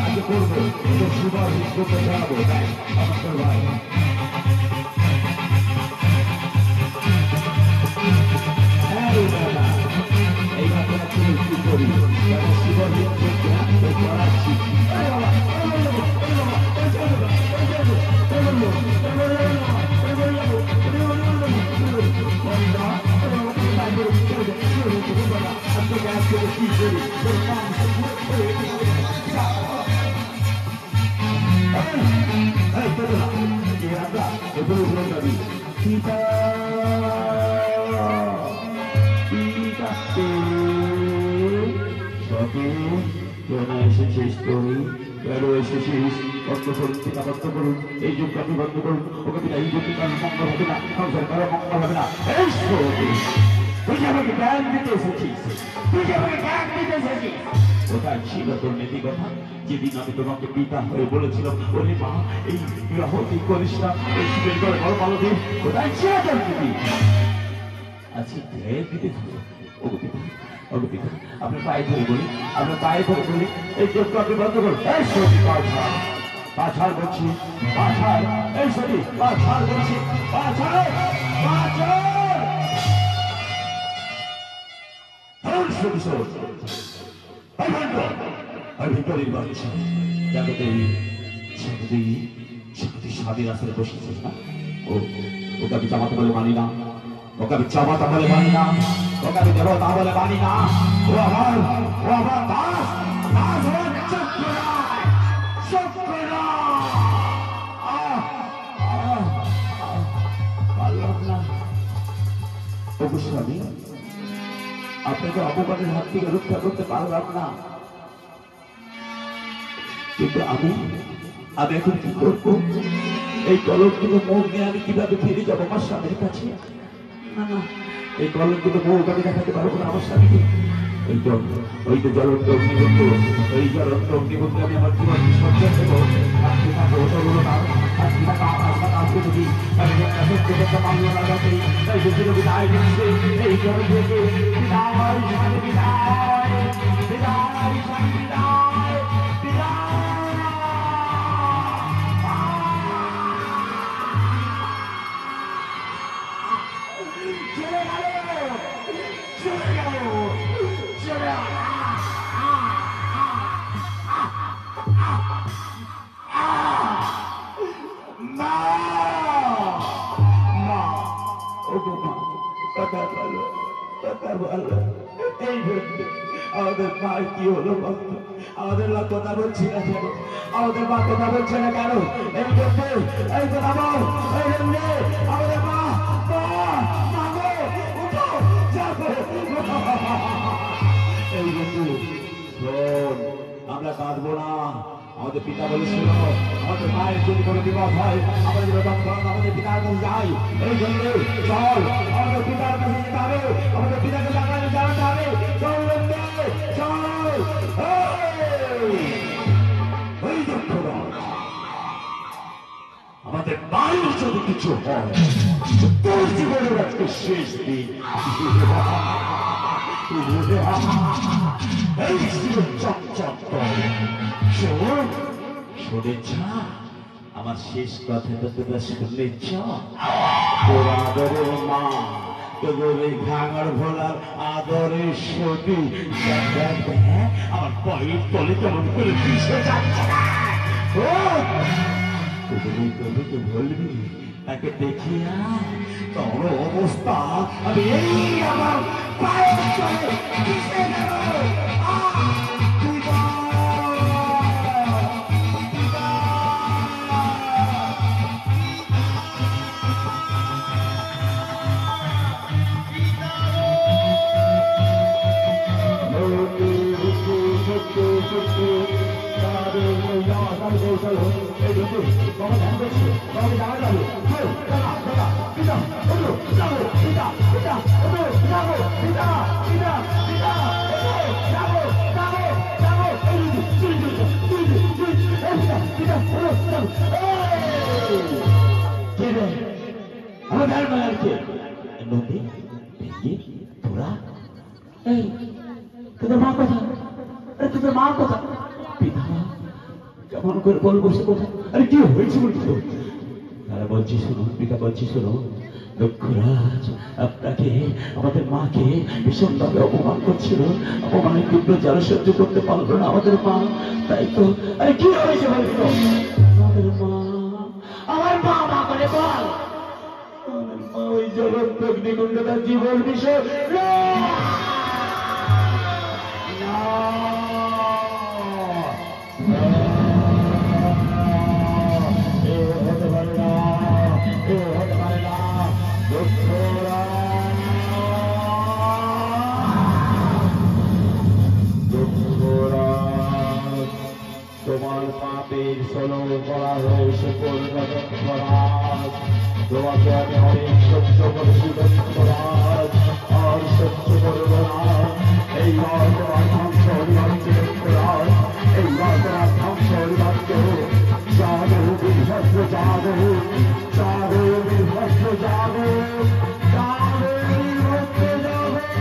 আগে করবো সুবার করতে যাবো আমার ভাই এইভাবে কি করি সুবার করাচ্ছি এসেছিস তুই কেন এসেছিস বন্ধ করুন পিতা বন্ধ করুন এই যুগ আপনি বন্ধ করুন ওকে পিতা এই যুগ কারণ মঙ্গল হবে না সংসার কারো মঙ্গল হবে না তুই আমাকে জ্ঞান দিতে এসেছিস তুই আমাকে জ্ঞান দিতে এসেছিস কোথায় ছিল তোর নীতি কথা যেদিন আমি তোমাকে পিতা হয়ে বলেছিলাম ওরে মা এই বিবাহ তুই করিস না এই শিবের ঘরে বড় ভালো দিন কোথায় ছিল তোর নীতি আজকে ধ্যান দিতে ওগো পিতা আপনার পায়ে ধরে বলি আপনার পায়ে ধরে বলি এই চোখটা আপনি বন্ধ করুন এই সরি পাছাড় বলছি পাছাড় এই সরি পাছাড় বলছি পাছাড় ভিতরের বাচ্চা যাকে স্বাধীন আসলে বসেছিস না ওকে আমি চামাতে বলে মানি না ওকে আমি চামাতা বলে মানি না ওকে আমি দেবতা বলে মানি না ও আমার দাস দাস স্বামী আপনাকে অপমানের হাত থেকে রক্ষা করতে পারলাম না কিন্তু আমি এখন কি করবো এই কলঙ্কিত মুখ নিয়ে আমি কিভাবে ফিরে যাবো আমার স্বামীর কাছে না না এই কলঙ্কিত মুখ আমি দেখাতে পারবো না আমার স্বামীকে ওই তো জ্বলন্ত অগ্নিবন্ধ ওই জ্বলন্ত অগ্নিবন্ধ আমি আমার জীবন বিসর্জন দেবো আমাদের মায়ের কি হলো আমাদের মা কথা বলছি না কেন আমাদের মা কথা বলছে না কেন এই জন্য এই তো আমাদের মা এই জন্য আমরা কাঁদবো না আমাদের পিতা বলেছিল আমাদের মায়ের যদি কোনো বিপদ হয় আমাদের আমাদের পিতার কাছে যাই এই জন্য চল আমাদের পিতার কাছে যেতে হবে আমাদের পিতাকে জানাতে হবে চল আমাদের মায়ের যদি কিছু হয় তোর জীবনের আজকে শেষ দিন শুনেছ আমার শেষ কথা তো তোরা শুনেছ তোর আদরের মা তোর এই ভাঙার ভোলার আদরের সতী আমার পায়ের তলে তেমন করে পিছিয়ে যাচ্ছে তোকে বলবি তাকে দেখিয়া তোর অবস্থা আমি এই আমার পায়ের তলে পিছিয়ে গেল Hare চলো চলো এই দেখো বাবা ধ্যান করছে বাবাকে জানা যাবে দাদা দাদা পিতা ওঠো যাবো পিতা পিতা ওঠো যাবো পিতা পিতা পিতা ওঠো যাবো যাবো যাবো এই চুরি চুরি চুরি চুরি এই পিতা ওঠো যাবো কে রে আমার ধ্যান বানাচ্ছে নদী ভেঙ্গি তোরা এই তোদের মা কোথায় আরে তোদের মা কোথায় পিতা কেমন করে বলবো সে কোথায় আরে কি হয়েছে বলছো তারা বলছি শোনো পিতা বলছি শোনো দক্ষরাজ আপনাকে আমাদের মাকে ভীষণভাবে অপমান করছিল অপমানের তীব্র জ্বালা সহ্য করতে পারলো না আমাদের মা তাই তো আরে কি হয়েছে বলছো আমাদের মা আমার মা মা করে বল আমার মা ওই জ্বলন্ত অগ্নিকুণ্ডটার জীবন বিষয় তোমার পাপের সলব করা হয়েছে পূর্ণরাজ তোমাকে আমি অনেক সহ্য করেছি দক্ষরাজ আর সহ্য করব না এইবার তোমার ধ্বংস অনিবার্য দক্ষরাজ এইবার তোমার ধ্বংস অনিবার্য জাগো বিভস্ম জাগো জাগো বিভস্ম জাগো জাগো বিভস্ম জাগো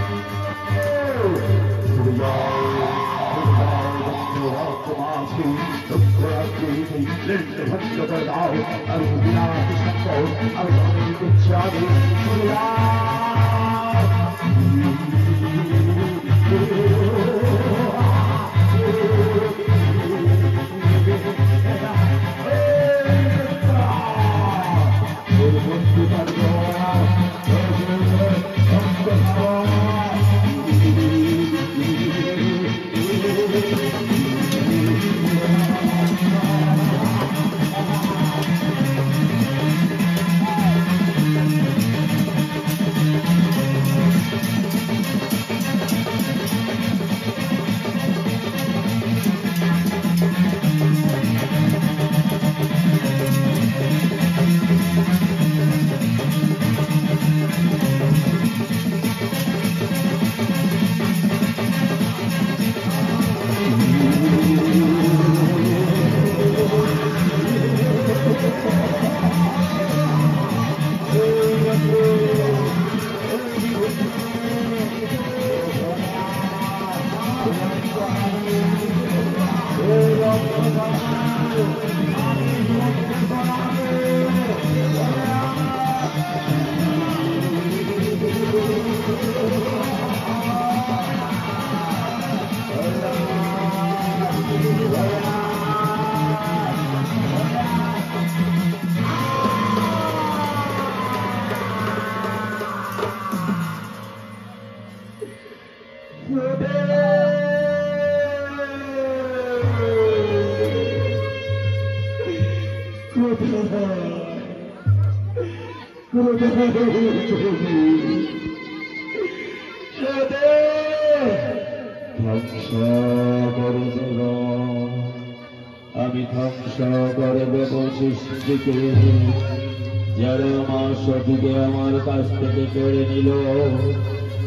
আমি ধ্বংস করে দেব সৃষ্টিকে যারা আমার সতীকে আমার কাছ থেকে কেড়ে নিল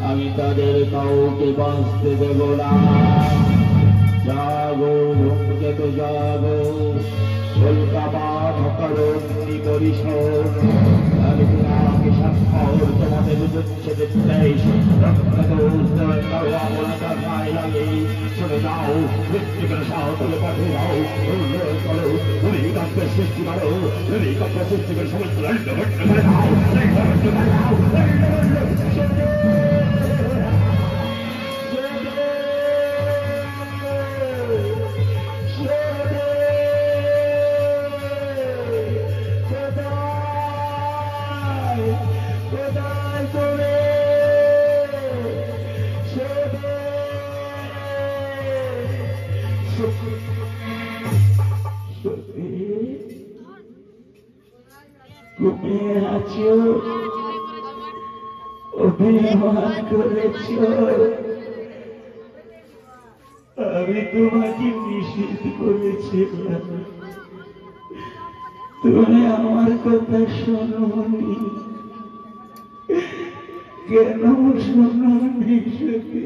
আমি তাদের কাউকে বাঁচতে দেব না। জাগো ধূমকেতু জাগো কলকাতা করো পরিশোধ আমি তোমাকে স্বাক্ষর তোমাদের বিচ্ছেদের দেশ লাগে চলে যাও মৃত্যুকে সাহসে পাঠিয়ে দাও করো ভূমিকম্পের সৃষ্টি করো ভূমিকম্পের সৃষ্টি করে সমস্ত করে দাও ঘুমিয়ে আছো অভিমান করেছ আমি তোমাকে নিষেধ করেছিলাম, তুমি আমার কথা শোনোনি। কেন শোনোনি সখী?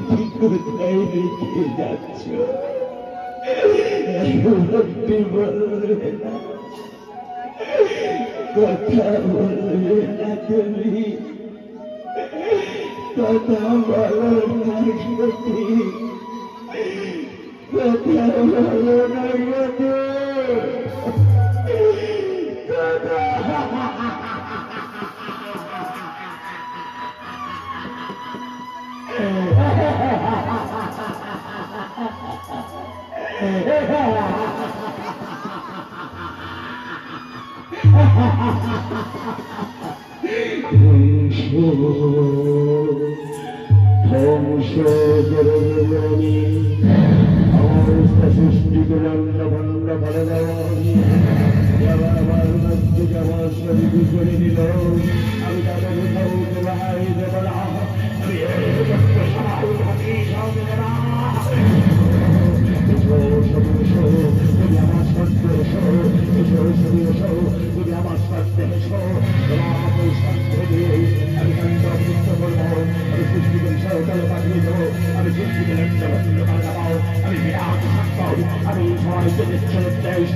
আমি কোথায় রেখে যাচ্ছ? বলবে না, কথা বলবে না তুমি, কথা বলো না সত্যি, কথা বলো না সত্যি, কথা সৃষ্টি করে অন্য ভণ্ড করে আমার শরীর করে দিল। আমি তাদের ভাই দেব না, আমি তুমি আমার সত্য এসো, তুমি আমার সত্য এসো, আমি কান্ড করবো, আমি সৃষ্টি করে সরকার পাঠিয়ে দেবো, আমি সৃষ্টি করে আমি বিরাট সত্য, আমি সবাইকে নিশ্চয় দেশ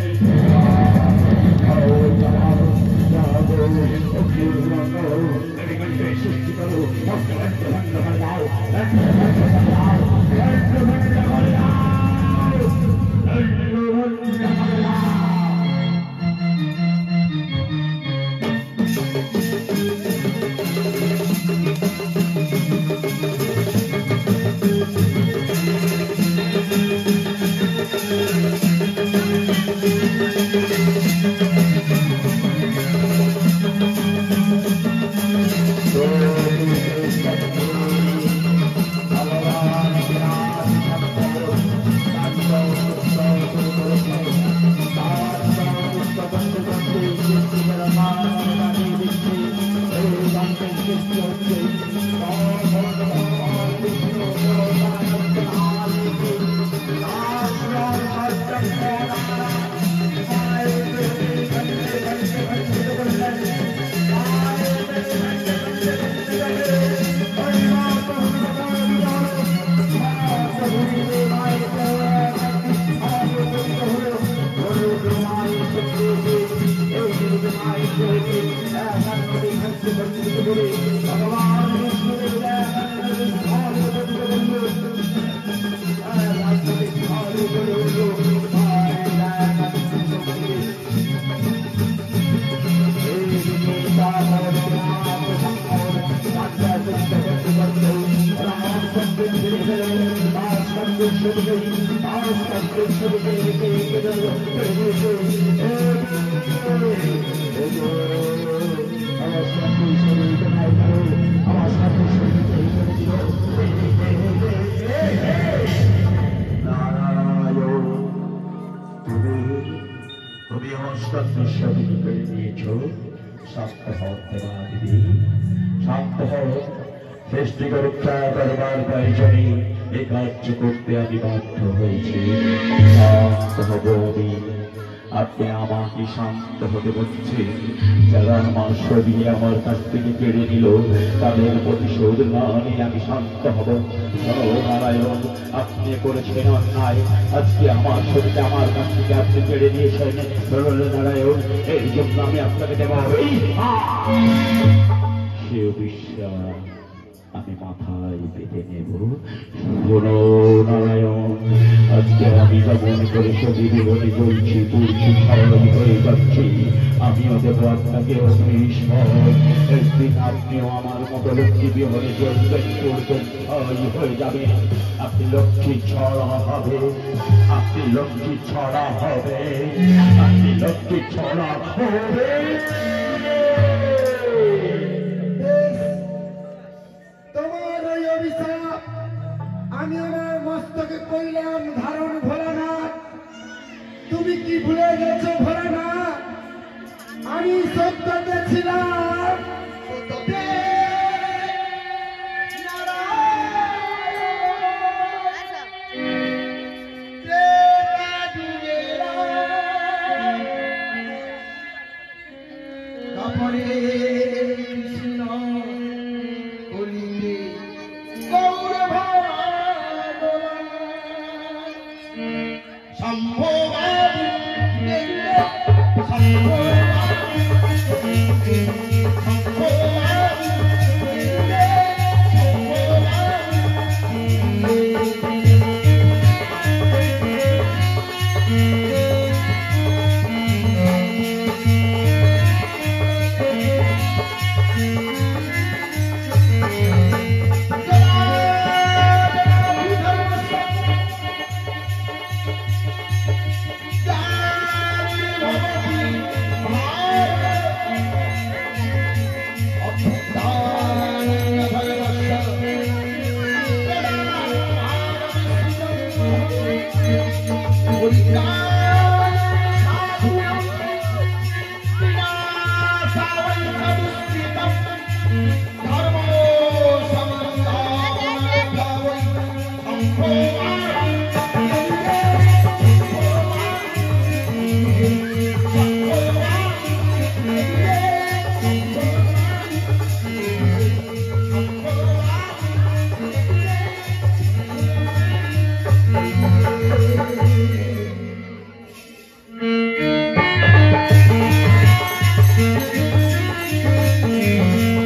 সৃষ্টি করো সৃষ্টিকে রক্ষা করবার প্রয়োজনে এই কার্য করতে আমি বাধ্য হয়েছি। আপনি আমাকে শান্ত হতে বলছেন। যারা আমার শরীরে আমার কাছ থেকে কেড়ে নিল তাদের প্রতিশোধ না নিয়ে আমি শান্ত হব। নারায়ণ, আপনি করেছেন অন্যায়, আজকে আমার শরীরে আমার কাছ থেকে আপনি কেড়ে নিয়েছেন। নারায়ণ, এই জন্য আমি আপনাকে দেব সে বিশ্বাস আমি মাথায় পেতে নেব। শোনো নারায়ণ, আজকে আমি যেমন করে শরীরে বলে চলছি পড়ছি স্বাভাবিক হয়ে যাচ্ছি, আমিও দেবো আপনাকে একদিন আপনিও আমার মতো লক্ষ্মী বিহরে চলবেন, করবেন, হয়ে যাবে। আপনি লক্ষ্মী ছড়া হবে, আপনি লক্ষ্মী ছড়া হবে, আপনি লক্ষ্মী ছড়া হবে। আমি আমার মস্তকে কইলাম ধারণ ভোলানাথ, তুমি কি ভুলে গেছো ভোলানা আমি সত্যতে ছিলাম সত্যতে তারপরে